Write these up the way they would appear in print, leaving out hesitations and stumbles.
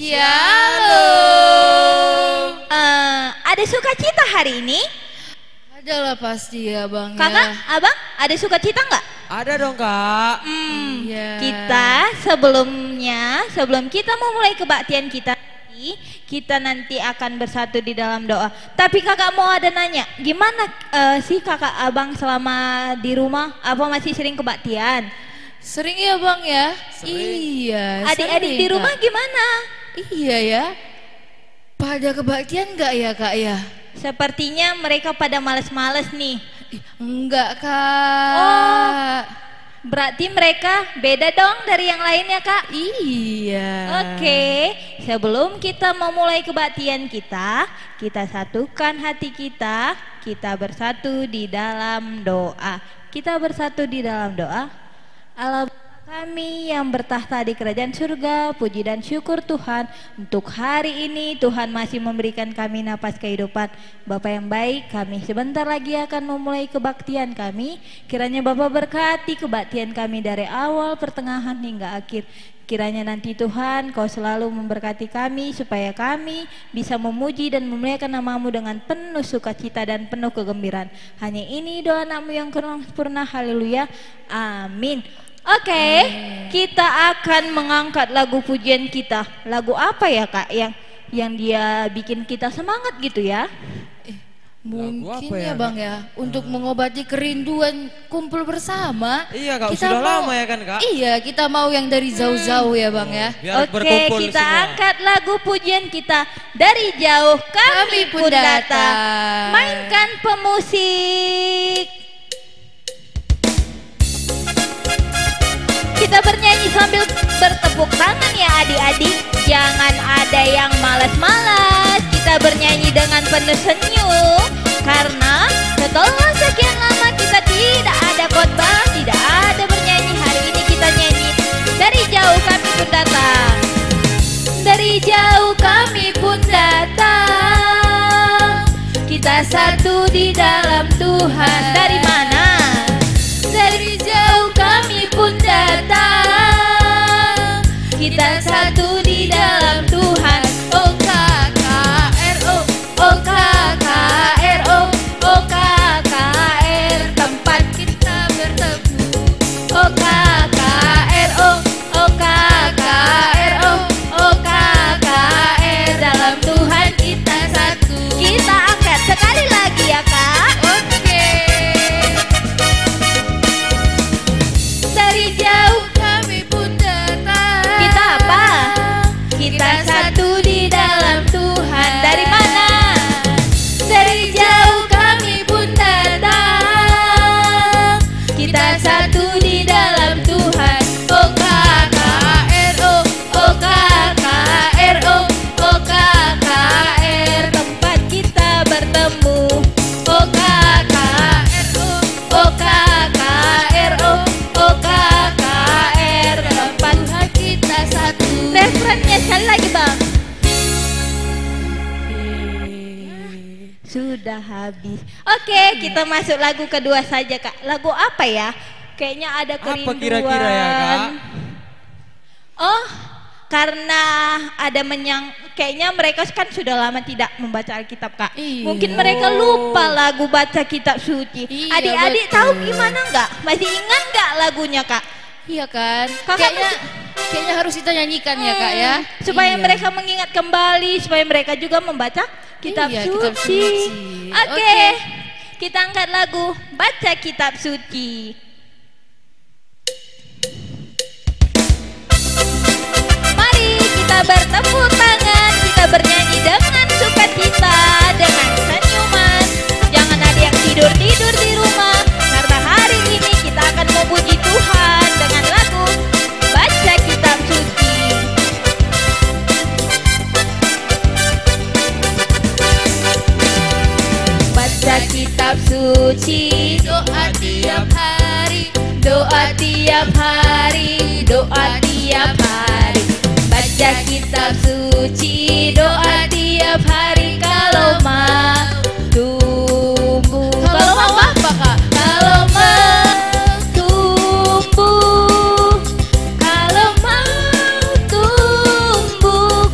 Shalom. Ada sukacita hari ini? Adalah pasti ya bang. Kakak, ya. abang, ada sukacita nggak? Ada dong kak. Iya. Kita sebelum kita memulai kebaktian kita nanti akan bersatu di dalam doa. Tapi kakak mau ada nanya, gimana sih kakak abang selama di rumah? Apa masih sering kebaktian? Sering ya bang ya. Sering. Iya. Adik-adik sering, di rumah Kak. gimana? Iya ya. Pada kebaktian nggak ya kak ya? Sepertinya mereka pada males-males nih. Enggak kak. Oh. Berarti mereka beda dong dari yang lainnya kak? Iya. Oke, sebelum kita memulai kebaktian kita satukan hati kita bersatu di dalam doa. Kita bersatu di dalam doa. Allah kami yang bertahta di kerajaan surga, puji dan syukur Tuhan untuk hari ini Tuhan masih memberikan kami napas kehidupan. Bapa yang baik, kami sebentar lagi akan memulai kebaktian kami. Kiranya Bapa berkati kebaktian kami dari awal, pertengahan hingga akhir. Kiranya nanti Tuhan Kau selalu memberkati kami supaya kami bisa memuji dan memuliakan nama-Mu dengan penuh sukacita dan penuh kegembiraan. Hanya ini doa anak-Mu yang sempurna. Haleluya. Amin. Oke, kita akan mengangkat lagu pujian kita. Lagu apa ya kak yang dia bikin kita semangat gitu ya? Mungkin apa ya ya, bang ya, untuk mengobati kerinduan kumpul bersama. Iya kak, Kita sudah mau- lama ya kan kak. Iya, kita mau yang dari jauh-jauh ya bang ya. Biar Oke, berkumpul kita semua. angkat lagu pujian kita dari jauh kami pun datang. Mainkan pemusik. Kita bernyanyi sambil bertepuk tangan ya adik-adik. Jangan ada yang malas-malas. Kita bernyanyi dengan penuh senyum. Karena setelah sekian lama kita tidak ada khotbah, tidak ada bernyanyi. Hari ini kita nyanyi dari jauh kami pun datang. Dari jauh kami pun datang. Kita satu di dalam Tuhan. Dari mana? Dari jauh kami pun datang. Kita satu di dalam Tuhan. Oh KKRO, oh KKRO, oh KKR, tempat kita bertemu. Oh KKRO, oh KKRO, oh KKR, dalam Tuhan kita satu. Kita angkat sekali lagi ya kak. Oke. Dari jauh Kami pun datang. kita apa? Kita satu di dalam Tuhan. Dari mana? Dari jauh kami pun datang. Kita satu di dalam Tuhan. Oh KKRO, oh KKRO, oh KKR, tempat kita bertemu. Oh KKRO, oh KKRO, oh KKR, tempat Tuhan kita satu. refrennya sekali lagi bang. Sudah habis. Oke, kita masuk lagu kedua saja kak. Lagu apa ya? Kayaknya ada Apa kerinduan. kira-kira ya kak? Oh, karena ada kayaknya mereka kan sudah lama tidak membaca Alkitab kak. Iya. Mungkin mereka lupa lagu baca kitab suci. Iya, Adik-adik betul. tahu gimana nggak? Masih ingat nggak lagunya kak? Iya kan? Kakak Kayaknya harus kita nyanyikan ya kak ya. Supaya Iya. mereka mengingat kembali, supaya mereka juga membaca kitab Iya, suci. kitab suci. Oke, Oke. kita angkat lagu baca kitab suci. Mari kita bertepuk tangan, kita bernyanyi dengan sukacita, dengan senyuman. Jangan ada yang tidur-tidur di rumah, karena hari ini kita akan memuji Tuhan dengan lagu baca kitab suci. Baca kitab suci, Doa tiap hari. doa tiap hari, doa tiap hari. Baca kitab suci, doa tiap hari. Kalau mau tumbuh, Kalau mau apa kak? kalau mau tumbuh, kalau mau tumbuh,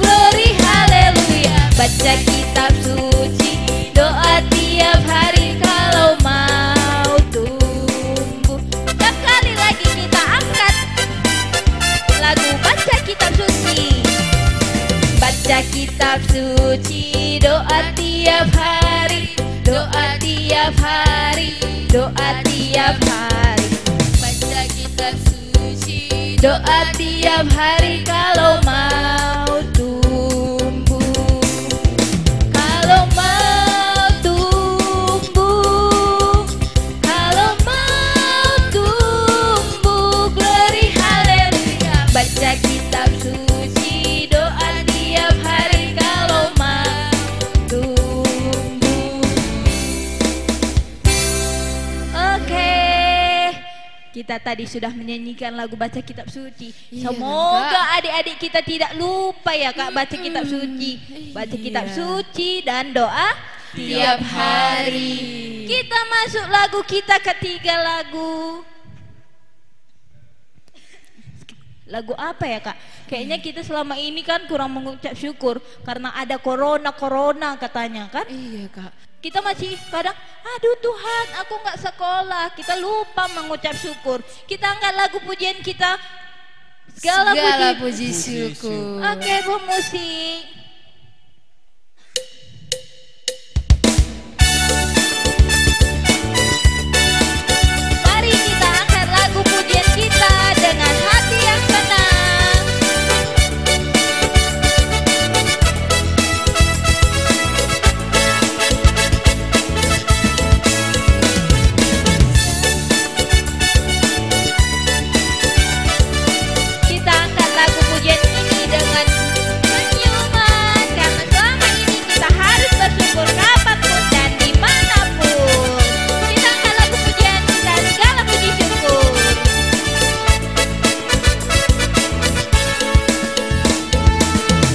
Baca kitab suci, doa tiap hari, doa tiap hari, doa tiap hari. Baca kitab suci, Doa tiap hari kalau mau tumbuh, kalau mau tumbuh, kalau mau tumbuh, glory haleluya. Baca kitab suci, doa tiap hari kalau mau tumbuh. Oke. Kita tadi sudah menyanyikan lagu baca kitab suci. Iya, Semoga Kak. adik-adik kita tidak lupa ya Kak baca kitab suci. Baca kitab Iya. suci dan doa tiap hari. Kita masuk lagu kita ketiga lagu. Lagu apa ya Kak? Kayaknya kita selama ini kan kurang mengucap syukur karena ada corona katanya kan? Iya Kak. Kita masih kadang, aduh Tuhan aku nggak sekolah. Kita lupa mengucap syukur. Kita angkat lagu pujian kita. Segala puji syukur. Oke, Bu musik. Mari kita angkat lagu pujian kita dengan hati yang senang. Kita angkat lagu pujian ini dengan senyuman karena selama ini kita harus bersyukur kapanpun dan dimanapun. Kita angkat lagu pujian kita segala puji syukur.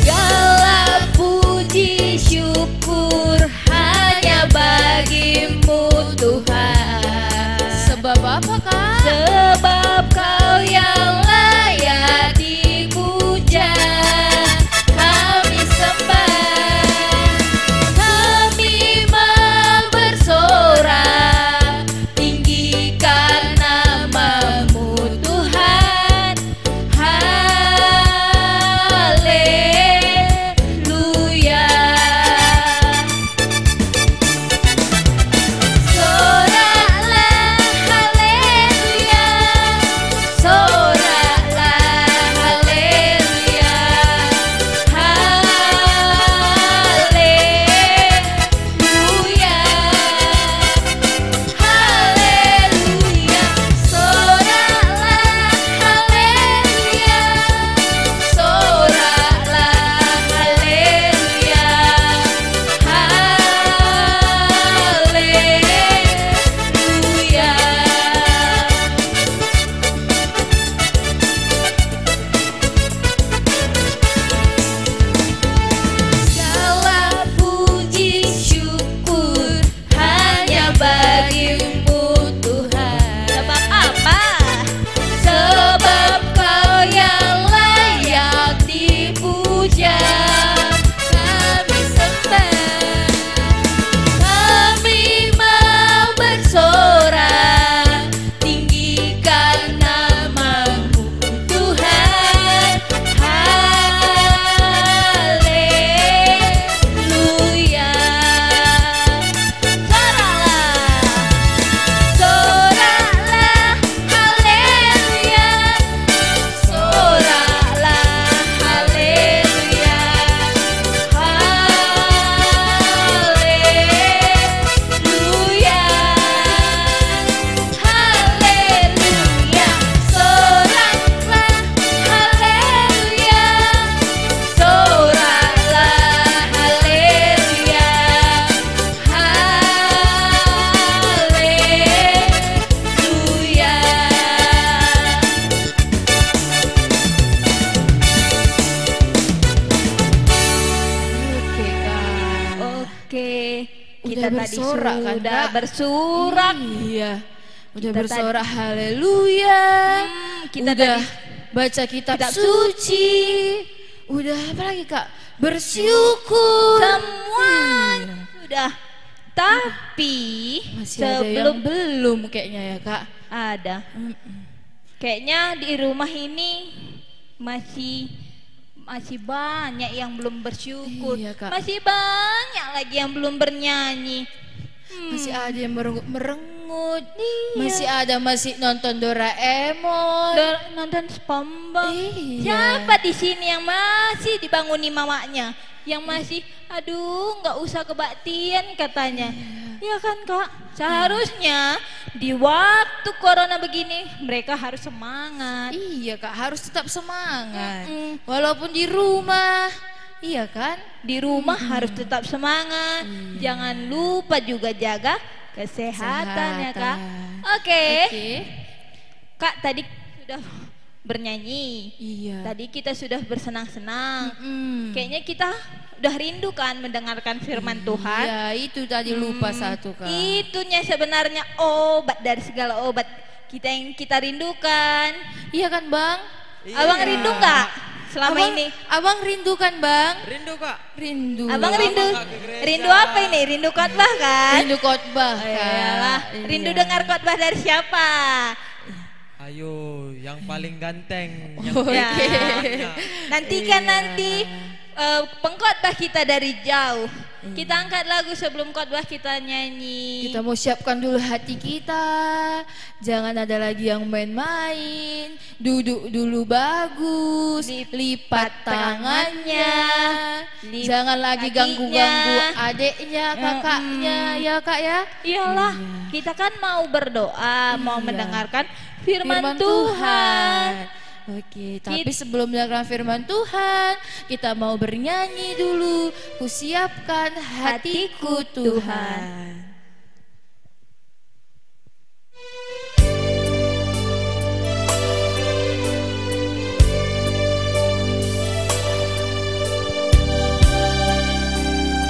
Segala puji syukur hanya bagimu Tuhan. Sebab apa Kak? Sebab kau yang layak dipuja, kami sembah, kami mau bersorak, tinggikan namamu Tuhan, haleluya. Soraklah haleluya, soraklah haleluya, haleluya, haleluya. Soraklah haleluya, soraklah haleluya, haleluya. Segala puji syukur hanya bagimu Tuhan. Sebab apa? Sebab kau yang layak dipuja, kami sembah, kami mau bersorak, tinggikan namamu Tuhan, haleluya. Soraklah, soraklah haleluya, soraklah haleluya, haleluya, haleluya. Soraklah haleluya, soraklah haleluya, Oke Kak. Oke, kita Udah tadi bersorak kan, sudah Kak? bersurak. Iya. Udah Kita bersorak haleluya. kita udah tadi baca kitab kitab suci. Udah apa lagi Kak? Bersyukur. semuanya sudah. Tapi Masih ada yang sebelum belum kayaknya ya Kak. ada, kayaknya di rumah ini masih masih banyak yang belum bersyukur. Iya, Kak. Masih banyak lagi yang belum bernyanyi. Masih ada yang merengut. Iya. Masih nonton Doraemon. Nonton SpongeBob. Iya. Siapa di sini yang masih dibanguni mamanya? Yang masih, aduh, nggak usah kebaktian katanya. Ya kan, Kak? Seharusnya di waktu corona begini mereka harus semangat. Iya, Kak, harus tetap semangat. Walaupun Walaupun di rumah. Iya kan? di rumah harus tetap semangat. Jangan lupa juga jaga kesehatan ya, Kak. Oke. Kak, tadi sudah bernyanyi. Iya. Tadi kita sudah bersenang-senang. Kayaknya Kayaknya kita udah rindu kan mendengarkan firman Tuhan. Iya, itu tadi lupa satu, Kak. Itunya sebenarnya obat dari segala obat kita yang kita rindukan. Iya kan, Bang? Abang rindu nggak selama ini? Abang rindu kan, Bang? Rindu Kak. Rindu. Abang rindu, nggak ke gereja. rindu apa ini? Rindu khotbah kan? Rindu khotbah, Oh, Kak. iyalah. Rindu Iya. dengar khotbah dari siapa? Ayo, yang paling ganteng. Oh, Ya. Oke. Nantikan Iya. nanti pengkhotbah kita dari jauh. Kita angkat lagu sebelum khotbah kita nyanyi. Kita mau siapkan dulu hati kita. Jangan ada lagi yang main-main. Duduk dulu bagus. Lipat tangannya. Lipat Jangan lagi kakinya. ganggu-ganggu adiknya, kakaknya, ya Kak ya. Iyalah, kita kan mau berdoa, mau Iya. mendengarkan firman Tuhan. Oke, tapi sebelum mendengarkan firman Tuhan, kita mau bernyanyi dulu. Kusiapkan hatiku Tuhan.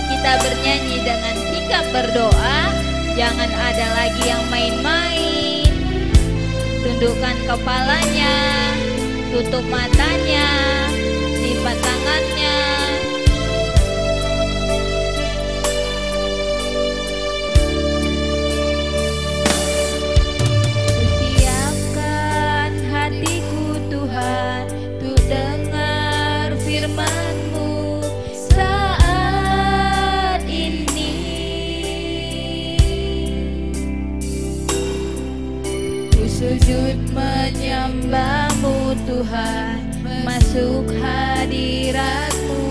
Kita bernyanyi dengan sikap berdoa. Jangan ada lagi yang main-main. Tundukkan kepalanya, tutup matanya, lipat tangannya. Kusiapkan hatiku Tuhan, untuk dengar firman-Mu saat ini. Ku sujud menyembah-Mu Tuhan, masuk hadirat-Mu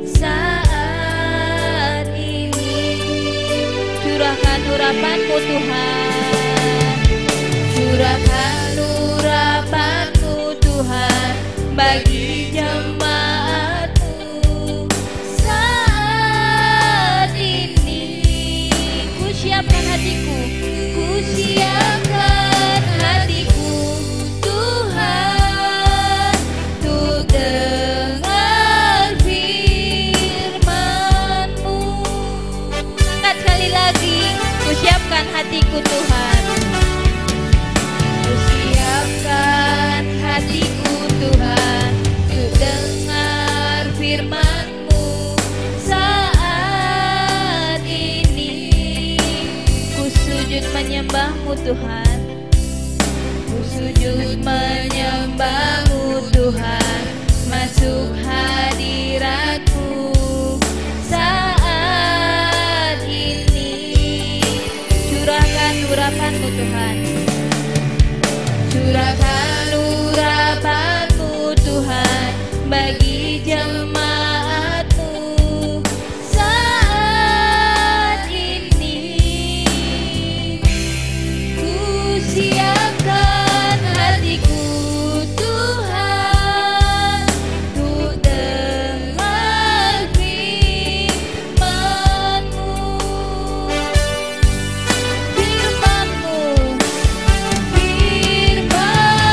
saat ini. Curahkan urapan-Mu Tuhan, Curahkan urapan-Mu Tuhan bagi jemaat-Mu saat ini. Ku siapkan hatiku, ku siapkan hatiku Tuhan, untuk dengar firman-Mu. Angkat sekali lagi, ku siapkan hatiku Tuhan. Ku siapkan hatiku Tuhan, untuk dengar firman-Mu saat ini. Ku sujud menyembah-Mu Tuhan, Ku sujud menyembah-Mu Tuhan, masuk hadirat-Mu saat ini. curahkan urapan-Mu Tuhan. Curahkan urapan-Mu Tuhan bagi jemaat-Mu saat ini. Ku siapkan hatiku Tuhan, untuk dengar firman-Mu. Firman-Mu, firman-Mu,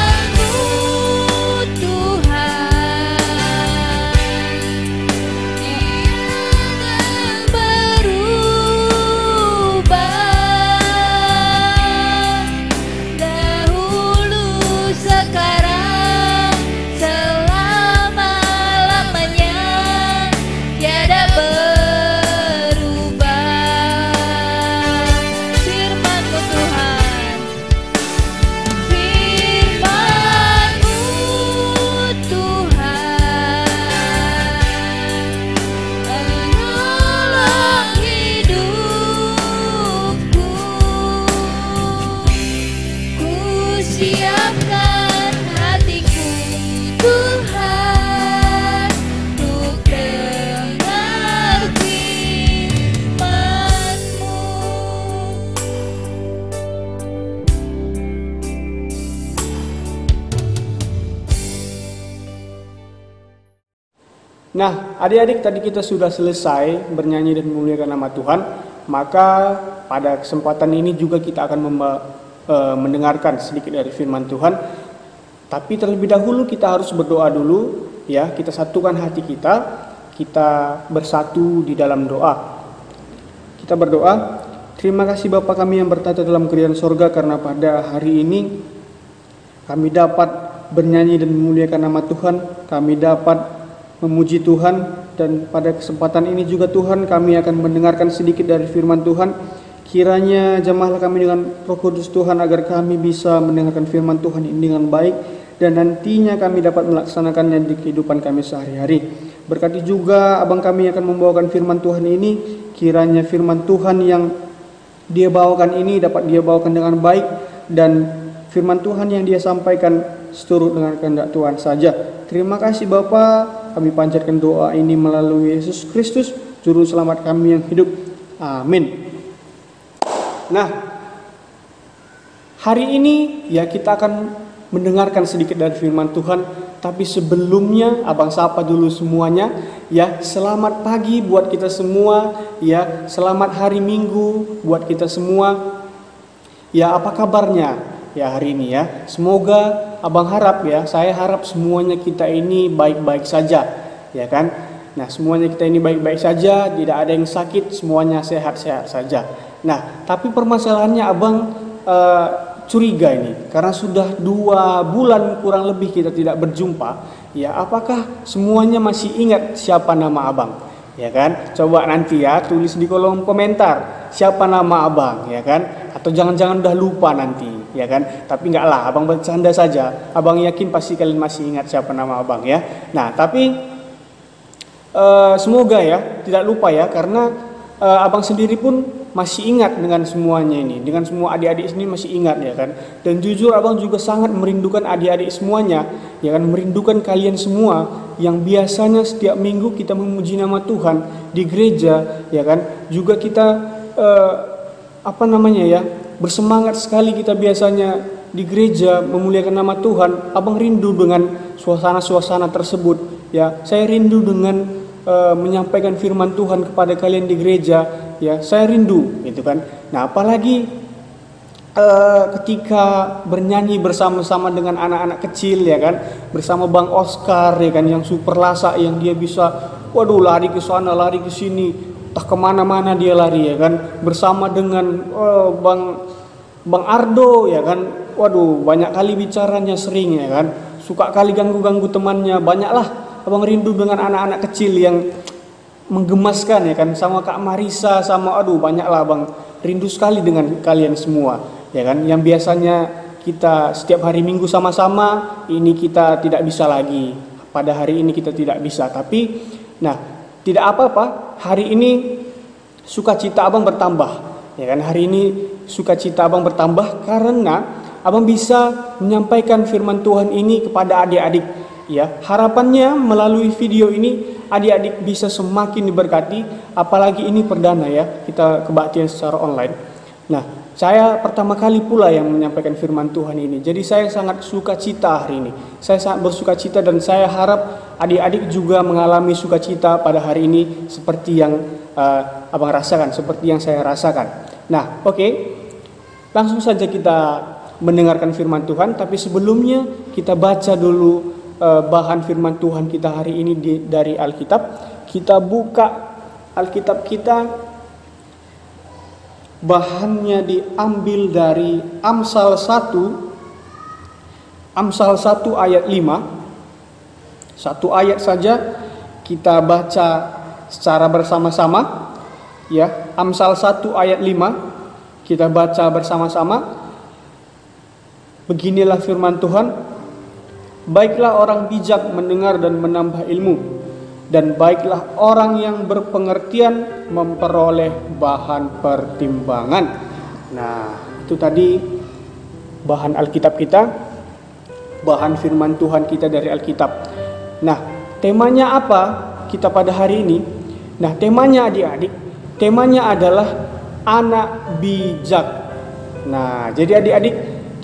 Nah, adik-adik, tadi kita sudah selesai bernyanyi dan memuliakan nama Tuhan. Maka pada kesempatan ini juga kita akan mendengarkan sedikit dari firman Tuhan. Tapi terlebih dahulu kita harus berdoa dulu, ya. Kita satukan hati kita bersatu di dalam doa. Kita berdoa. Terima kasih Bapa kami yang bertata dalam kerajaan sorga, karena pada hari ini kami dapat bernyanyi dan memuliakan nama Tuhan. Kami dapat memuji Tuhan, dan pada kesempatan ini juga Tuhan kami akan mendengarkan sedikit dari firman Tuhan. Kiranya jamahlah kami dengan Roh Kudus Tuhan, agar kami bisa mendengarkan firman Tuhan ini dengan baik, dan nantinya kami dapat melaksanakannya di kehidupan kami sehari-hari. Berkati juga abang kami akan membawakan firman Tuhan ini. Kiranya firman Tuhan yang dia bawakan ini dapat dia bawakan dengan baik, dan firman Tuhan yang dia sampaikan seturut dengan kehendak Tuhan saja. Terima kasih Bapa, kami panjatkan doa ini melalui Yesus Kristus, Juru Selamat kami yang hidup. Amin. Nah, hari ini ya kita akan mendengarkan sedikit dari firman Tuhan. Tapi sebelumnya abang sapa dulu semuanya, ya. Selamat pagi buat kita semua, ya. Selamat hari Minggu buat kita semua. Ya, apa kabarnya ya hari ini ya? Semoga abang harap ya, saya harap semuanya kita ini baik-baik saja, ya kan? Nah, semuanya kita ini baik-baik saja, tidak ada yang sakit, semuanya sehat-sehat saja. Nah, tapi permasalahannya abang curiga ini, karena sudah 2 bulan kurang lebih kita tidak berjumpa, ya. Apakah semuanya masih ingat siapa nama abang, ya kan? Coba nanti ya tulis di kolom komentar siapa nama abang, ya kan? Atau jangan-jangan udah lupa nanti, ya kan? Tapi enggak lah, abang bercanda saja. Abang yakin pasti kalian masih ingat siapa nama abang, ya. Nah, tapi semoga ya tidak lupa ya, karena abang sendiri pun masih ingat dengan semuanya ini, dengan semua adik-adik sini masih ingat, ya kan. Dan jujur abang juga sangat merindukan adik-adik semuanya, ya kan, merindukan kalian semua yang biasanya setiap minggu kita memuji nama Tuhan di gereja, ya kan. Juga kita bersemangat sekali kita biasanya di gereja memuliakan nama Tuhan. Abang rindu dengan suasana-suasana tersebut, ya. Saya rindu dengan menyampaikan firman Tuhan kepada kalian di gereja, ya. Saya rindu, gitu kan. Nah, apalagi ketika bernyanyi bersama-sama dengan anak-anak kecil, ya kan, bersama Bang Oscar, ya kan, yang super lasa, yang dia bisa lari ke sana, lari ke sini, entah kemana-mana dia lari, ya kan, bersama dengan Bang Ardo, ya kan, banyak kali bicaranya sering, ya kan, suka kali ganggu-ganggu temannya, banyaklah. Abang rindu dengan anak-anak kecil yang menggemaskan, ya kan, sama Kak Marisa, sama banyaklah abang rindu sekali dengan kalian semua, ya kan, yang biasanya kita setiap hari Minggu sama-sama, ini kita tidak bisa lagi. Pada hari ini kita tidak bisa, tapi nah, tidak apa-apa. Hari ini sukacita abang bertambah, ya kan, hari ini sukacita abang bertambah karena abang bisa menyampaikan firman Tuhan ini kepada adik-adik. Ya, harapannya melalui video ini adik-adik bisa semakin diberkati, apalagi ini perdana ya, kita kebaktian secara online. Nah, saya pertama kali pula yang menyampaikan firman Tuhan ini. Jadi saya sangat sukacita hari ini. Saya sangat bersukacita, dan saya harap adik-adik juga mengalami sukacita pada hari ini seperti yang abang rasakan, seperti yang saya rasakan. Nah, oke. Langsung saja kita mendengarkan firman Tuhan, tapi sebelumnya kita baca dulu bahan firman Tuhan kita hari ini dari Alkitab. Kita buka Alkitab kita, bahannya diambil dari Amsal 1 ayat 5. Satu ayat saja kita baca secara bersama-sama, ya. Amsal 1 ayat 5 kita baca bersama-sama. Beginilah firman Tuhan. Baiklah orang bijak mendengar dan menambah ilmu, dan baiklah orang yang berpengertian memperoleh bahan pertimbangan. Nah, itu tadi bahan Alkitab kita, bahan firman Tuhan kita dari Alkitab. Nah, temanya apa kita pada hari ini? Nah, temanya adik-adik, temanya adalah anak bijak. Nah, jadi adik-adik,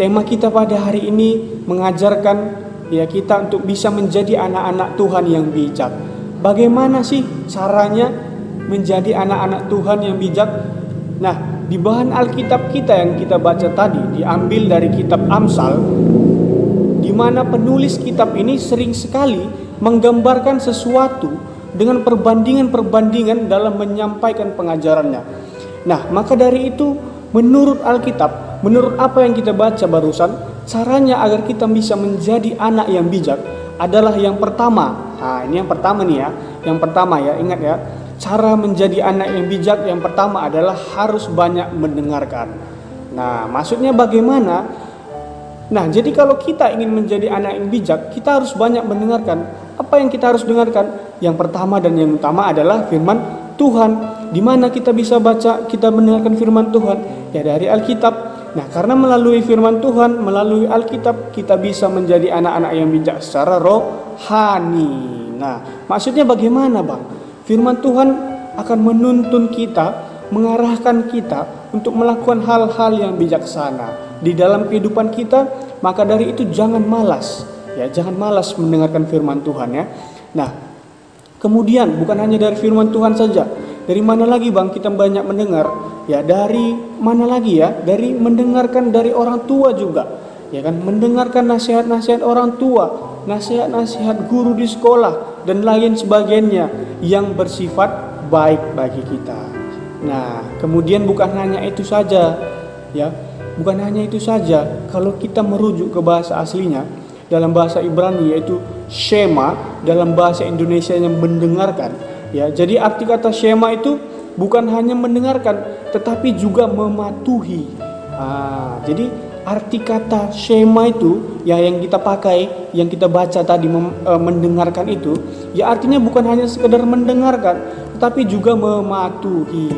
tema kita pada hari ini mengajarkan ya kita untuk bisa menjadi anak-anak Tuhan yang bijak. bagaimana sih caranya menjadi anak-anak Tuhan yang bijak? Nah, di bahan Alkitab kita yang kita baca tadi diambil dari kitab Amsal, di mana penulis kitab ini sering sekali menggambarkan sesuatu dengan perbandingan-perbandingan dalam menyampaikan pengajarannya. Nah, maka dari itu menurut Alkitab, menurut apa yang kita baca barusan, caranya agar kita bisa menjadi anak yang bijak adalah yang pertama. Nah, ini yang pertama nih ya. Yang pertama ya, ingat ya. Cara menjadi anak yang bijak yang pertama adalah harus banyak mendengarkan. Nah, maksudnya bagaimana? Nah, jadi kalau kita ingin menjadi anak yang bijak, kita harus banyak mendengarkan. Apa yang kita harus dengarkan? Yang pertama dan yang utama adalah firman Tuhan. Di mana kita bisa baca, kita mendengarkan firman Tuhan? Ya dari Alkitab. Nah, karena melalui firman Tuhan, melalui Alkitab, kita bisa menjadi anak-anak yang bijak secara rohani. Nah, maksudnya bagaimana, Bang? Firman Tuhan akan menuntun kita, mengarahkan kita untuk melakukan hal-hal yang bijaksana di dalam kehidupan kita. Maka dari itu jangan malas, ya jangan malas mendengarkan firman Tuhan ya. Nah, kemudian bukan hanya dari firman Tuhan saja. Dari mana lagi, Bang, kita banyak mendengar? Ya dari mana lagi ya? Dari mendengarkan dari orang tua juga. Ya kan, mendengarkan nasihat-nasihat orang tua, nasihat-nasihat guru di sekolah dan lain sebagainya yang bersifat baik bagi kita. Nah, kemudian bukan hanya itu saja, ya. Bukan hanya itu saja. Kalau kita merujuk ke bahasa aslinya dalam bahasa Ibrani yaitu shema, dalam bahasa Indonesia yang mendengarkan, ya. Jadi arti kata shema itu bukan hanya mendengarkan tetapi juga mematuhi. Jadi arti kata shema itu ya yang kita pakai, yang kita baca tadi mendengarkan itu, ya artinya bukan hanya sekedar mendengarkan, tetapi juga mematuhi.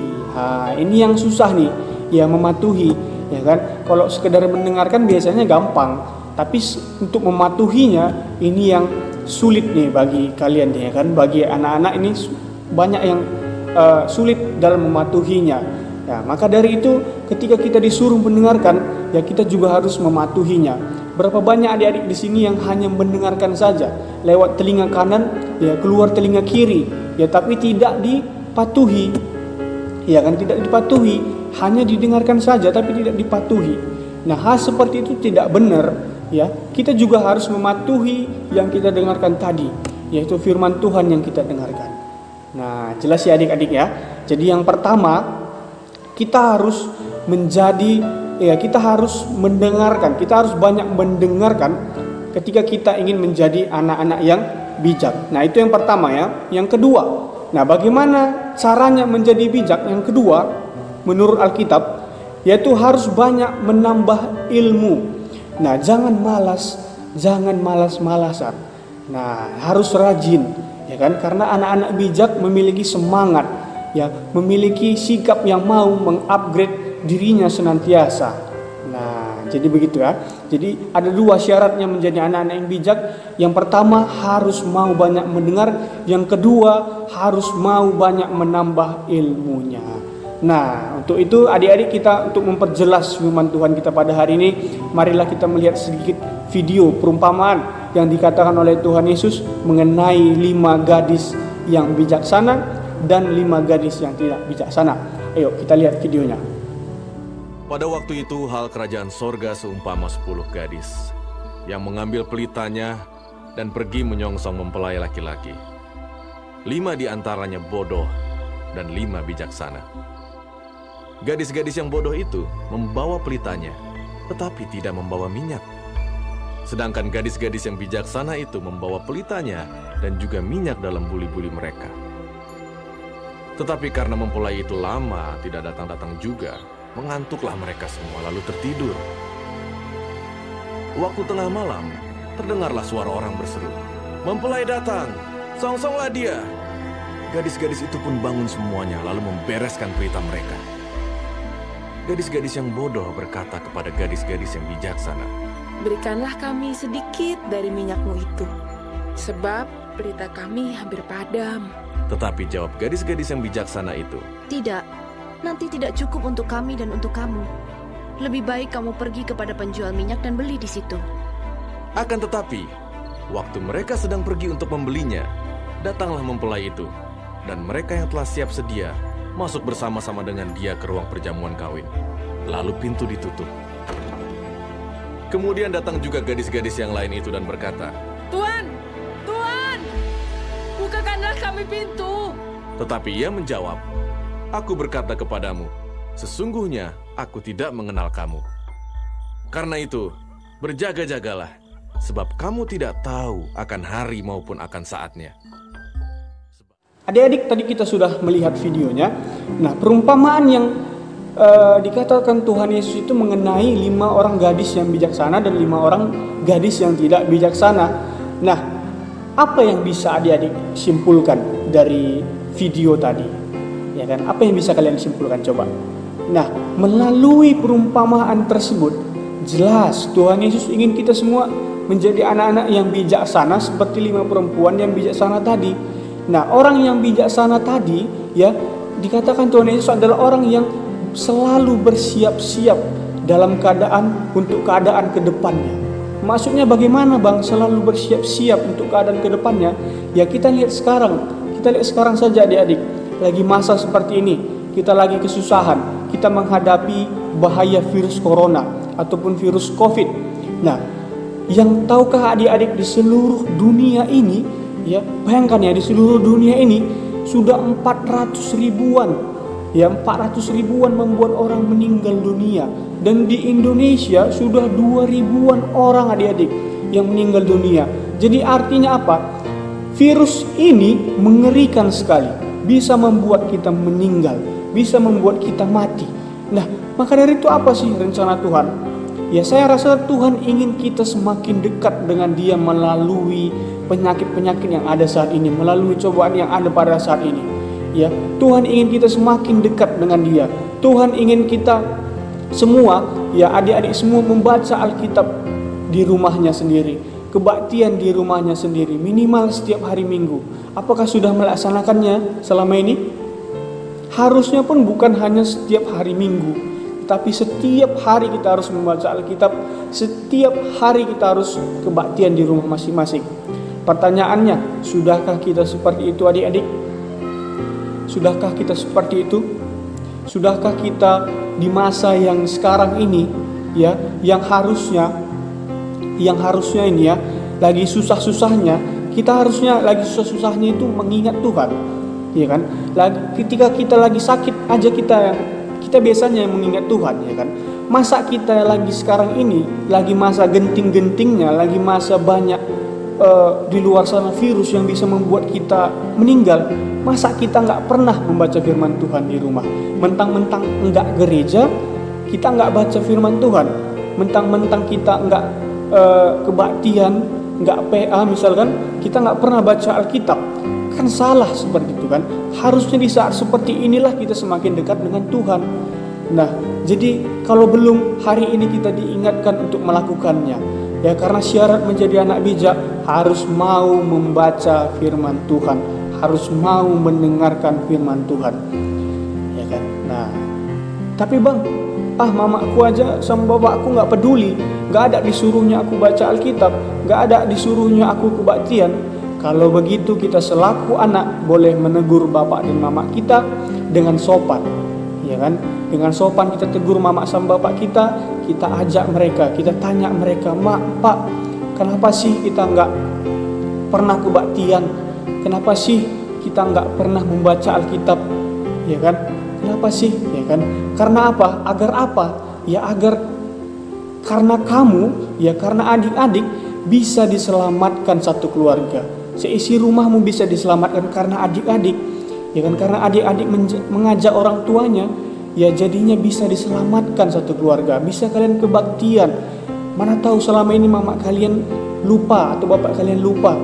Ini yang susah nih, ya mematuhi, ya kan? Kalau sekedar mendengarkan biasanya gampang, tapi untuk mematuhinya ini yang sulit nih bagi kalian ya kan? Bagi anak-anak ini banyak yang sulit dalam mematuhinya. Ya, maka dari itu ketika kita disuruh mendengarkan, ya kita juga harus mematuhinya. Berapa banyak adik-adik di sini yang hanya mendengarkan saja lewat telinga kanan, ya keluar telinga kiri, ya tapi tidak dipatuhi, ya kan tidak dipatuhi, hanya didengarkan saja tapi tidak dipatuhi. Nah, hal seperti itu tidak benar, ya. Kita juga harus mematuhi yang kita dengarkan tadi, yaitu firman Tuhan yang kita dengarkan. Nah, jelas ya adik-adik ya. Jadi yang pertama, kita harus kita harus mendengarkan, kita harus banyak mendengarkan ketika kita ingin menjadi anak-anak yang bijak. Nah, itu yang pertama ya. Yang kedua, nah bagaimana caranya menjadi bijak? Yang kedua, menurut Alkitab, yaitu harus banyak menambah ilmu. Nah, jangan malas-malasan. Nah, harus rajin, ya kan? Karena anak-anak bijak memiliki semangat, ya, memiliki sikap yang mau mengupgrade dirinya senantiasa. Nah, jadi begitu ya. Jadi ada dua syaratnya menjadi anak-anak yang bijak. Yang pertama harus mau banyak mendengar. Yang kedua harus mau banyak menambah ilmunya. Nah, untuk itu adik-adik kita untuk memperjelas firman Tuhan kita pada hari ini, marilah kita melihat sedikit video perumpamaan yang dikatakan oleh Tuhan Yesus mengenai 5 gadis yang bijaksana dan 5 gadis yang tidak bijaksana. Ayo kita lihat videonya. Pada waktu itu hal kerajaan sorga seumpama 10 gadis yang mengambil pelitanya dan pergi menyongsong mempelai laki-laki. 5 di antaranya bodoh dan 5 bijaksana. Gadis-gadis yang bodoh itu membawa pelitanya, tetapi tidak membawa minyak. Sedangkan gadis-gadis yang bijaksana itu membawa pelitanya dan juga minyak dalam buli-buli mereka. Tetapi karena mempelai itu lama tidak datang-datang juga, mengantuklah mereka semua lalu tertidur. Waktu tengah malam, terdengarlah suara orang berseru, "Mempelai datang, songsonglah dia." Gadis-gadis itu pun bangun semuanya lalu membereskan pelita mereka. Gadis-gadis yang bodoh berkata kepada gadis-gadis yang bijaksana, "Berikanlah kami sedikit dari minyakmu itu, sebab pelita kami hampir padam." Tetapi jawab gadis-gadis yang bijaksana itu, "Tidak, nanti tidak cukup untuk kami dan untuk kamu. Lebih baik kamu pergi kepada penjual minyak dan beli di situ." Akan tetapi, waktu mereka sedang pergi untuk membelinya, datanglah mempelai itu, dan mereka yang telah siap sedia masuk bersama-sama dengan dia ke ruang perjamuan kawin. Lalu pintu ditutup. Kemudian datang juga gadis-gadis yang lain itu dan berkata, Tuan, Tuan, bukakanlah kami pintu. tetapi ia menjawab, aku berkata kepadamu, sesungguhnya aku tidak mengenal kamu. Karena itu, berjaga-jagalah, sebab kamu tidak tahu akan hari maupun akan saatnya. Adik-adik, tadi kita sudah melihat videonya. Nah, perumpamaan yang dikatakan Tuhan Yesus itu mengenai 5 orang gadis yang bijaksana dan 5 orang gadis yang tidak bijaksana. Nah, apa yang bisa adik-adik simpulkan dari video tadi? Ya kan? Apa yang bisa kalian simpulkan coba? Nah, melalui perumpamaan tersebut, jelas Tuhan Yesus ingin kita semua menjadi anak-anak yang bijaksana seperti 5 perempuan yang bijaksana tadi. Nah, orang yang bijaksana tadi, ya, dikatakan Tuhan Yesus adalah orang yang selalu bersiap-siap dalam keadaan untuk keadaan kedepannya. Maksudnya bagaimana bang selalu bersiap-siap untuk keadaan kedepannya? Ya kita lihat sekarang saja adik-adik, lagi masa seperti ini, kita lagi kesusahan, kita menghadapi bahaya virus corona ataupun virus COVID. Nah, yang tahukah adik-adik di seluruh dunia ini, ya bayangkan ya, di seluruh dunia ini sudah 400 ribuan, ya 400 ribuan membuat orang meninggal dunia. Dan di Indonesia sudah 2 ribuan orang adik-adik yang meninggal dunia. Jadi artinya apa? Virus ini mengerikan sekali, bisa membuat kita meninggal, bisa membuat kita mati. Nah, maka dari itu apa sih rencana Tuhan? Ya saya rasa Tuhan ingin kita semakin dekat dengan Dia melalui penyakit-penyakit yang ada saat ini, melalui cobaan yang ada pada saat ini. Ya, Tuhan ingin kita semakin dekat dengan Dia. Tuhan ingin kita semua, ya adik-adik semua membaca Alkitab di rumahnya sendiri, kebaktian di rumahnya sendiri, minimal setiap hari Minggu. Apakah sudah melaksanakannya selama ini? Harusnya pun bukan hanya setiap hari Minggu, tapi setiap hari kita harus membaca Alkitab, setiap hari kita harus kebaktian di rumah masing-masing. Pertanyaannya, sudahkah kita seperti itu adik-adik? Sudahkah kita seperti itu? Sudahkah kita di masa yang sekarang ini, ya, yang harusnya ini ya, lagi susah-susahnya, kita harusnya lagi susah-susahnya itu mengingat Tuhan, ya kan? Ketika kita lagi sakit aja kita biasanya yang mengingat Tuhan, ya kan? Masa kita lagi sekarang ini lagi masa genting-gentingnya, lagi masa banyak di luar sana virus yang bisa membuat kita meninggal, masa kita nggak pernah membaca firman Tuhan di rumah? Mentang-mentang nggak gereja, kita nggak baca firman Tuhan. Mentang-mentang kita nggak kebaktian, nggak PA misalkan, kita nggak pernah baca Alkitab. Kan salah seperti itu kan? Harusnya di saat seperti inilah kita semakin dekat dengan Tuhan. Nah, jadi kalau belum hari ini kita diingatkan untuk melakukannya. Ya karena syarat menjadi anak bijak harus mau membaca firman Tuhan, harus mau mendengarkan firman Tuhan. Ya kan? Nah, tapi bang, mamaku aja sama bapakku nggak peduli, nggak ada disuruhnya aku baca Alkitab, nggak ada disuruhnya aku kebaktian. Kalau begitu kita selaku anak boleh menegur bapak dan mama kita dengan sopan, ya kan? Dengan sopan kita tegur mama sama bapak kita ajak mereka, kita tanya mereka, mak, pak, kenapa sih kita nggak pernah kebaktian? Kenapa sih kita nggak pernah membaca Alkitab? Ya kan? Kenapa sih? Ya kan? Karena apa? Agar apa? Ya agar karena kamu, ya karena adik-adik bisa diselamatkan satu keluarga. Seisi rumahmu bisa diselamatkan karena adik-adik. Ya kan? Karena adik-adik mengajak orang tuanya, ya jadinya bisa diselamatkan satu keluarga. Bisa kalian kebaktian. Mana tahu selama ini mama kalian lupa atau bapak kalian lupa.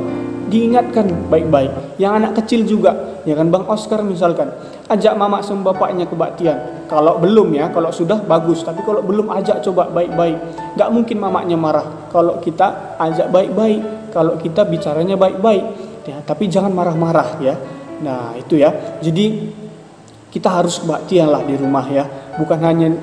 Diingatkan baik-baik. Yang anak kecil juga, ya kan Bang Oscar misalkan, ajak mama sama bapaknya kebaktian. Kalau belum ya, kalau sudah bagus. Tapi kalau belum, ajak coba baik-baik. Gak mungkin mamanya marah kalau kita ajak baik-baik, kalau kita bicaranya baik-baik. Ya, tapi jangan marah-marah ya. Nah itu ya. Jadi kita harus kebaktian lah di rumah ya. Bukan hanya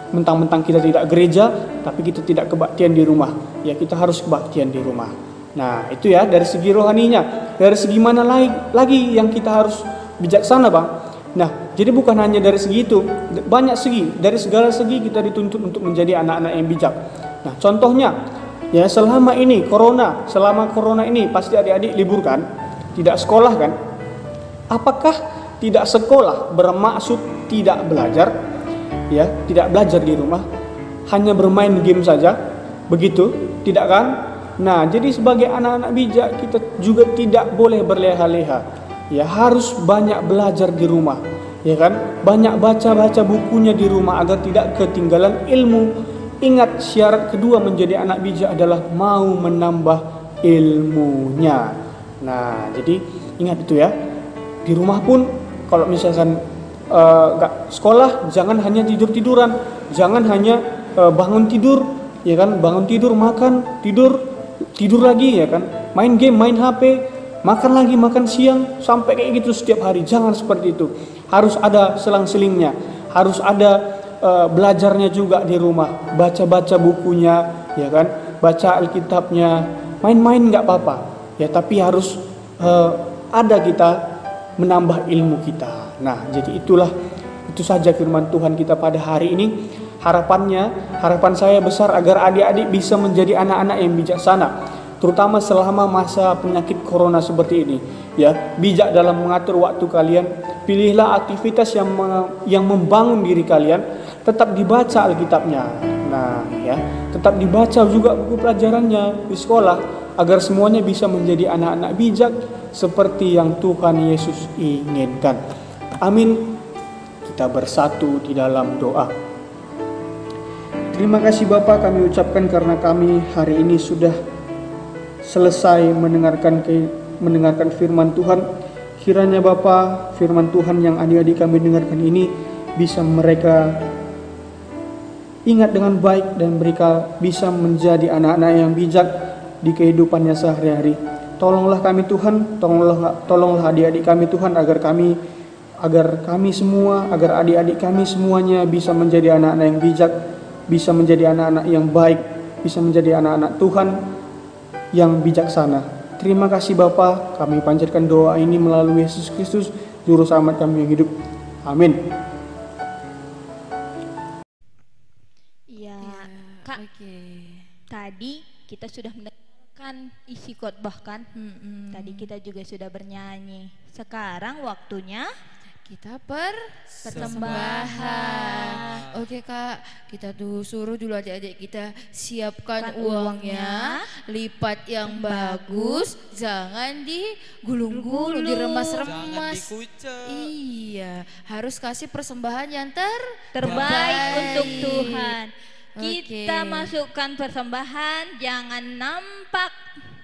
mentang-mentang kita tidak gereja, tapi kita tidak kebaktian di rumah. Ya kita harus kebaktian di rumah. Nah, itu ya dari segi rohaninya. Dari segi mana lagi yang kita harus bijaksana, Bang? Nah, jadi bukan hanya dari segi itu, banyak segi, dari segala segi kita dituntut untuk menjadi anak-anak yang bijak. Nah, contohnya, ya selama corona ini pasti adik-adik libur kan? Tidak sekolah kan? Apakah tidak sekolah bermaksud tidak belajar? Ya, tidak belajar di rumah, hanya bermain game saja? Begitu? Tidak kan? Nah, jadi sebagai anak-anak bijak kita juga tidak boleh berleha-leha. Ya, harus banyak belajar di rumah, ya kan? Banyak baca bukunya di rumah agar tidak ketinggalan ilmu. Ingat, syarat kedua menjadi anak bijak adalah mau menambah ilmunya. Nah, jadi ingat itu ya. Di rumah pun kalau misalkan gak sekolah, jangan hanya tidur-tiduran, jangan hanya bangun tidur, ya kan? Bangun tidur, makan, tidur lagi, ya kan? Main game, main HP, makan lagi, makan siang, sampai kayak gitu setiap hari. Jangan seperti itu. Harus ada selang-selingnya. Harus ada belajarnya juga di rumah. Baca-baca bukunya, ya kan? Baca Alkitabnya. Main-main nggak apa-apa. Ya, tapi harus ada kita menambah ilmu kita. Nah, jadi itu saja firman Tuhan kita pada hari ini. Harapan saya besar agar adik-adik bisa menjadi anak-anak yang bijaksana, terutama selama masa penyakit corona seperti ini. Ya, bijak dalam mengatur waktu kalian. Pilihlah aktivitas yang membangun diri kalian. Tetap dibaca Alkitabnya. Nah, ya, tetap dibaca juga buku pelajarannya di sekolah agar semuanya bisa menjadi anak-anak bijak seperti yang Tuhan Yesus inginkan. Amin. Kita bersatu di dalam doa. Terima kasih Bapa kami ucapkan karena kami hari ini sudah selesai mendengarkan firman Tuhan. Kiranya Bapa, firman Tuhan yang adik-adik kami dengarkan ini bisa mereka ingat dengan baik dan mereka bisa menjadi anak-anak yang bijak di kehidupannya sehari-hari. Tolonglah kami Tuhan, tolonglah adik-adik kami Tuhan agar kami semua, agar adik-adik kami semuanya bisa menjadi anak-anak yang bijak, bisa menjadi anak-anak yang baik, bisa menjadi anak-anak Tuhan yang bijaksana. Terima kasih Bapa, kami panjatkan doa ini melalui Yesus Kristus, Juru Selamat kami yang hidup. Amin. Ya, Kak. Tadi kita sudah mendengarkan isi khotbah kan? Tadi kita juga sudah bernyanyi. Sekarang waktunya kita persembahan. Oke Kak, kita tuh suruh dulu adik-adik kita siapkan uangnya, lipat yang bagus, jangan digulung-gulung, diremas-remas. Iya, harus kasih persembahan yang terbaik untuk Tuhan. Kita masukkan persembahan, jangan nampak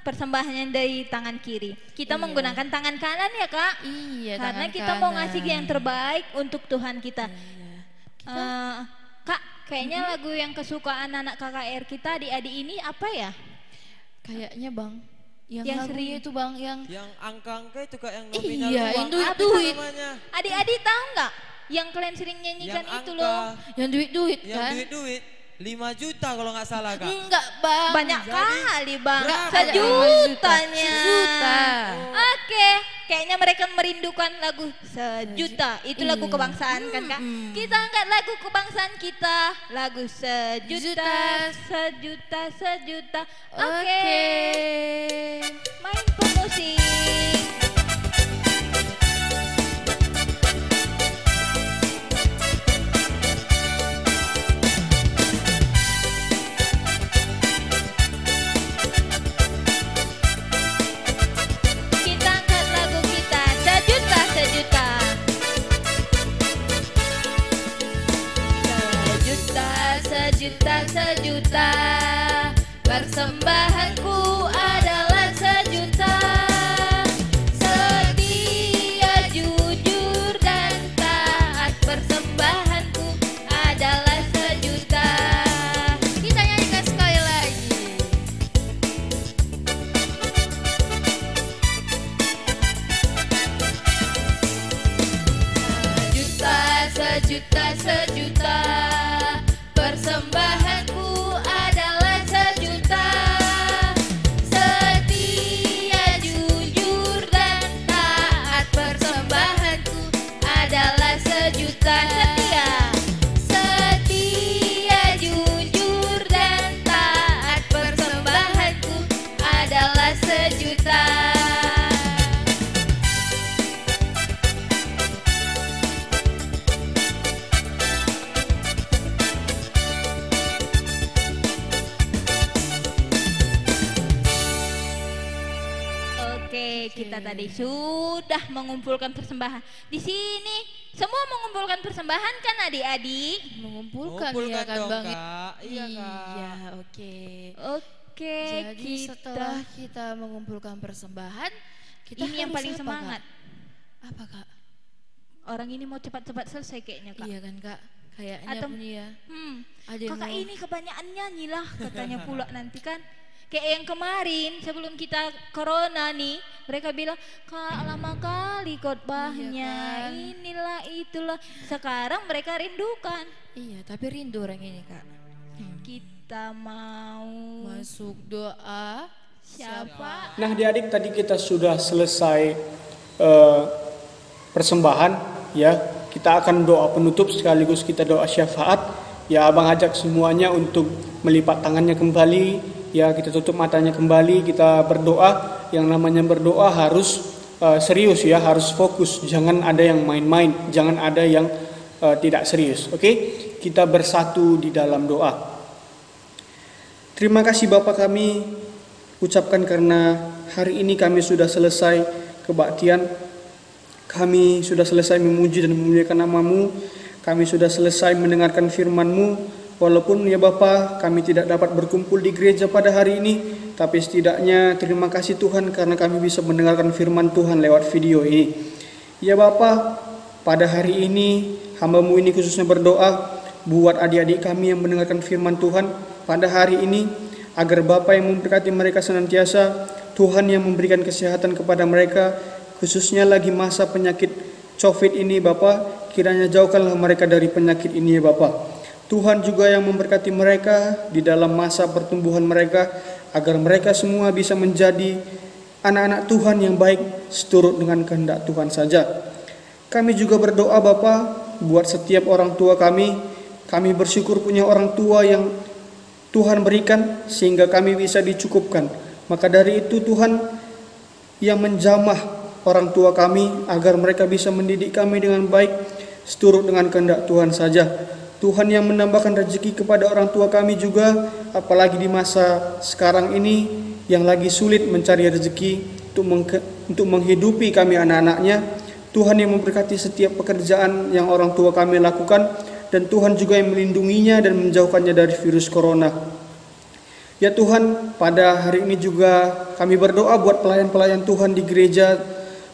persembahannya dari tangan kiri. Kita menggunakan tangan kanan ya Kak. Iya, karena kita mau ngasih yang terbaik untuk Tuhan kita. Kak, kayaknya lagu yang kesukaan anak KKR kita adik-adik ini apa ya? Kayaknya Bang, yang sering itu Bang, yang angka-angka itu Kak, yang nominal. Iya, uang. yang duit. Adik-adik tahu nggak? Yang kalian sering nyanyikan yang itu angka, loh. Yang duit-duit kan? Yang duit-duit 5 juta kalau nggak salah Kak. Enggak Bang. Banyak kali Bang. berapa? Sejutanya. Sejuta. Oke, kayaknya mereka merindukan lagu sejuta. Itu lagu kebangsaan kan Kak? Kita angkat lagu kebangsaan kita. Lagu sejuta, sejuta, sejuta. Oke. Main pemusik. Sejuta, persembahanku adalah sejuta. Setia, jujur dan taat, persembahanku adalah sejuta. Kita nyanyikan sekali lagi. Sejuta, sejuta, persembahanku adalah sejuta. Setia, sejuta. Setia, jujur dan taat, persembahanku adalah sejuta. Oke, kita tadi sudah mengumpulkan persembahan. Di sini semua mengumpulkan persembahan kan adik-adik? Mengumpulkan ya Kumpulkan kan dong, Bang? Kak. Iya, Kak. Iya, oke. Oke, Jadi setelah kita mengumpulkan persembahan, kita ini yang harus paling apa, semangat. Kak? Apa Kak? Orang ini mau cepat-cepat selesai kayaknya, Kak. Iya kan Kak? Kayaknya Atau punya ya. Ada yang Kakak mau- ini kebanyakan nyanyi lah katanya pula nanti kan. Kayak yang kemarin sebelum kita corona nih, mereka bilang, "Kak, lama kali khotbahnya, Iya kan? inilah itulah." Sekarang mereka rindukan. Iya, tapi rindu orang ini Kak. Kita mau Masuk doa. siapa? Nah adik-adik, tadi kita sudah selesai persembahan ya. Kita akan doa penutup sekaligus kita doa syafaat. Ya, abang ajak semuanya untuk melipat tangannya kembali. Ya, kita tutup matanya kembali, kita berdoa. Yang namanya berdoa harus serius ya, harus fokus. Jangan ada yang main-main, jangan ada yang tidak serius. Oke? Kita bersatu di dalam doa. Terima kasih Bapa kami, ucapkan karena hari ini kami sudah selesai kebaktian. Kami sudah selesai memuji dan memuliakan nama-Mu. Kami sudah selesai mendengarkan firman-Mu. Walaupun ya Bapa, kami tidak dapat berkumpul di gereja pada hari ini, tapi setidaknya terima kasih Tuhan karena kami bisa mendengarkan firman Tuhan lewat video ini. Ya Bapa, pada hari ini hamba-Mu ini khususnya berdoa buat adik-adik kami yang mendengarkan firman Tuhan pada hari ini, agar Bapa yang memberkati mereka senantiasa, Tuhan yang memberikan kesehatan kepada mereka, khususnya lagi masa penyakit COVID ini Bapa, kiranya jauhkanlah mereka dari penyakit ini ya Bapa. Tuhan juga yang memberkati mereka di dalam masa pertumbuhan mereka, agar mereka semua bisa menjadi anak-anak Tuhan yang baik seturut dengan kehendak Tuhan saja. Kami juga berdoa Bapa buat setiap orang tua kami. Kami bersyukur punya orang tua yang Tuhan berikan sehingga kami bisa dicukupkan. Maka dari itu Tuhan yang menjamah orang tua kami agar mereka bisa mendidik kami dengan baik seturut dengan kehendak Tuhan saja. Tuhan yang menambahkan rezeki kepada orang tua kami juga, apalagi di masa sekarang ini yang lagi sulit mencari rezeki untuk menghidupi kami anak-anaknya. Tuhan yang memberkati setiap pekerjaan yang orang tua kami lakukan, dan Tuhan juga yang melindunginya dan menjauhkannya dari virus corona. Ya Tuhan, pada hari ini juga kami berdoa buat pelayan-pelayan Tuhan di gereja.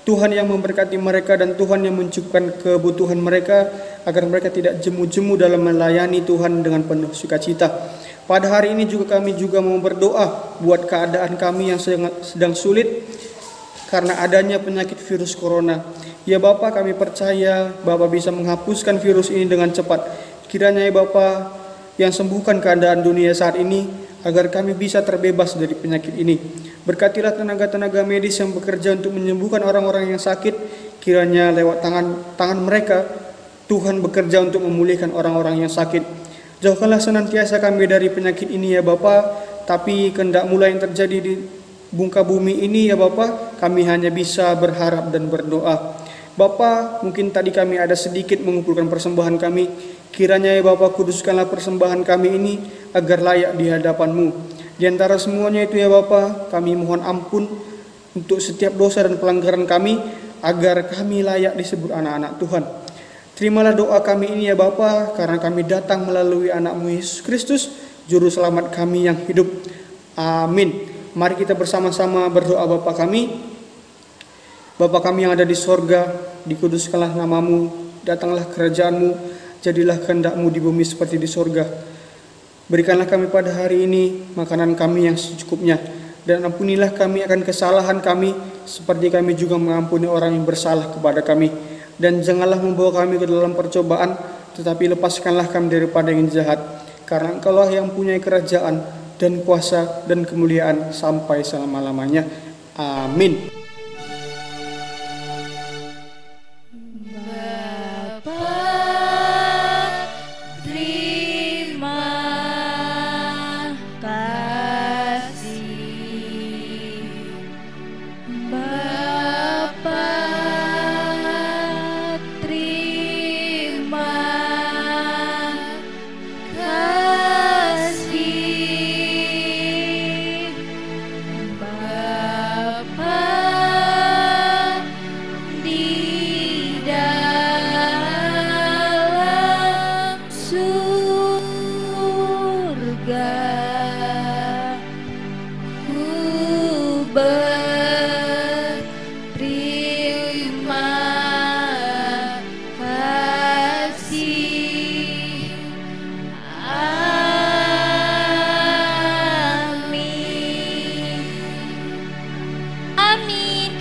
Tuhan yang memberkati mereka dan Tuhan yang mencukupkan kebutuhan mereka, agar mereka tidak jemu-jemu dalam melayani Tuhan dengan penuh sukacita. Pada hari ini juga kami juga mau berdoa buat keadaan kami yang sedang sulit karena adanya penyakit virus corona. Ya Bapa, kami percaya Bapa bisa menghapuskan virus ini dengan cepat. Kiranya ya Bapa yang sembuhkan keadaan dunia saat ini, agar kami bisa terbebas dari penyakit ini. Berkatilah tenaga-tenaga medis yang bekerja untuk menyembuhkan orang-orang yang sakit. Kiranya lewat tangan mereka, Tuhan bekerja untuk memulihkan orang-orang yang sakit. Jauhkanlah senantiasa kami dari penyakit ini ya Bapa. Tapi kehendak mula yang terjadi di muka bumi ini ya Bapa, kami hanya bisa berharap dan berdoa. Bapa, mungkin tadi kami ada sedikit mengumpulkan persembahan kami. Kiranya ya Bapa, kuduskanlah persembahan kami ini agar layak di hadapan-Mu. Di antara semuanya itu ya Bapa, kami mohon ampun untuk setiap dosa dan pelanggaran kami, agar kami layak disebut anak-anak Tuhan. Terimalah doa kami ini ya Bapa, karena kami datang melalui anak-Mu Yesus Kristus, Juru Selamat kami yang hidup. Amin. Mari kita bersama-sama berdoa. Bapa kami yang ada di sorga, dikuduskanlah nama-Mu, datanglah kerajaan-Mu, jadilah kehendak-Mu di bumi seperti di sorga. Berikanlah kami pada hari ini makanan kami yang secukupnya, dan ampunilah kami akan kesalahan kami, seperti kami juga mengampuni orang yang bersalah kepada kami. Dan janganlah membawa kami ke dalam percobaan, tetapi lepaskanlah kami daripada yang jahat. Karena Engkaulah yang punya kerajaan dan kuasa dan kemuliaan sampai selama-lamanya. Amin. Bapa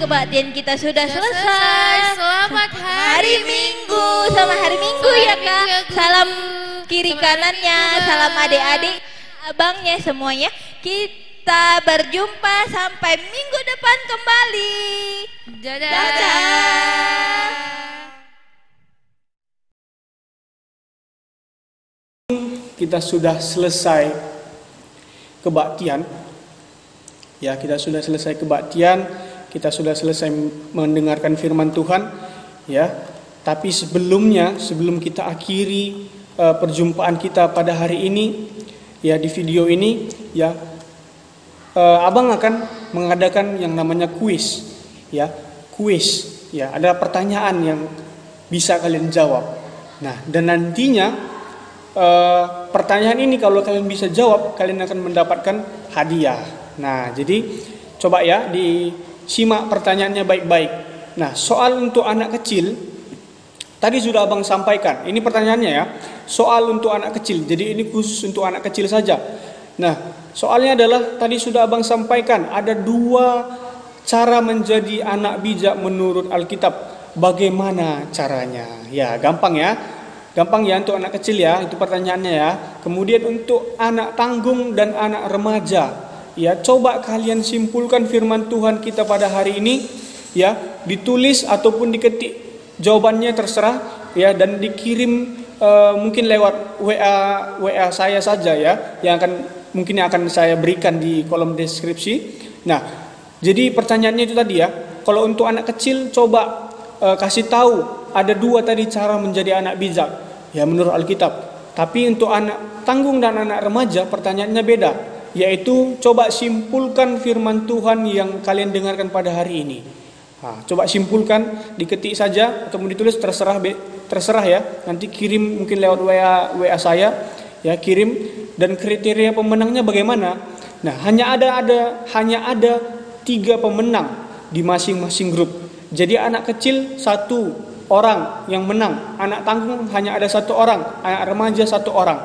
kebaktian kita sudah selesai. Selamat hari Minggu. Selamat hari Minggu ya Kak. Salam kiri kanannya, salam adik-adik, abangnya semuanya. Kita berjumpa sampai minggu depan kembali. Dadah. Kita sudah selesai kebaktian. Ya, kita sudah selesai kebaktian, kita sudah selesai mendengarkan firman Tuhan, ya. Tapi sebelum kita akhiri perjumpaan kita pada hari ini, ya, di video ini, ya, Abang akan mengadakan yang namanya kuis, ya. Kuis, ya, ada pertanyaan yang bisa kalian jawab. Nah, dan nantinya pertanyaan ini kalau kalian bisa jawab, kalian akan mendapatkan hadiah. Nah, jadi coba ya disimak pertanyaannya baik-baik. Nah, soal untuk anak kecil tadi sudah Abang sampaikan. Ini pertanyaannya ya. Soal untuk anak kecil. Jadi ini khusus untuk anak kecil saja. Nah, soalnya adalah tadi sudah Abang sampaikan ada 2 cara menjadi anak bijak menurut Alkitab. Bagaimana caranya? Ya, gampang ya. Gampang ya untuk anak kecil ya, itu pertanyaannya ya. Kemudian untuk anak tanggung dan anak remaja, ya, coba kalian simpulkan firman Tuhan kita pada hari ini, ya, ditulis ataupun diketik jawabannya terserah, ya, dan dikirim mungkin lewat WA saya saja ya, yang akan saya berikan di kolom deskripsi. Nah, jadi pertanyaannya itu tadi ya. Kalau untuk anak kecil coba kasih tahu ada 2 tadi cara menjadi anak bijak, ya, menurut Alkitab. Tapi untuk anak tanggung dan anak remaja pertanyaannya beda, yaitu coba simpulkan firman Tuhan yang kalian dengarkan pada hari ini. Nah, coba simpulkan, diketik saja ataupun ditulis, terserah ya. Nanti kirim mungkin lewat WA saya, ya, kirim. Dan kriteria pemenangnya bagaimana? Nah, hanya ada 3 pemenang di masing-masing grup. Jadi anak kecil 1 orang yang menang, anak tanggung hanya ada 1 orang, anak remaja 1 orang.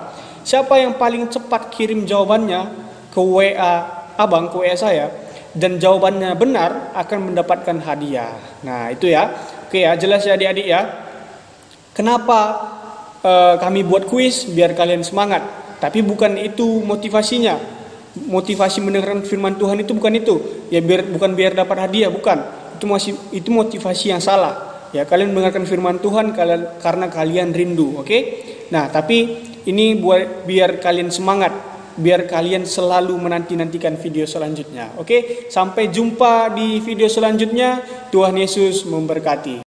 Siapa yang paling cepat kirim jawabannya ke WA Abang, ke WA saya, dan jawabannya benar akan mendapatkan hadiah. Nah, itu ya. Oke ya, jelas ya adik-adik ya. Kenapa kami buat kuis? Biar kalian semangat. Tapi bukan itu motivasinya. Motivasi mendengarkan firman Tuhan itu bukan itu. Ya, bukan biar dapat hadiah, bukan. Itu motivasi yang salah. Ya, kalian mendengarkan firman Tuhan karena kalian rindu, oke? Nah, tapi ini biar kalian semangat, biar kalian selalu menanti-nantikan video selanjutnya, oke? Sampai jumpa di video selanjutnya. Tuhan Yesus memberkati.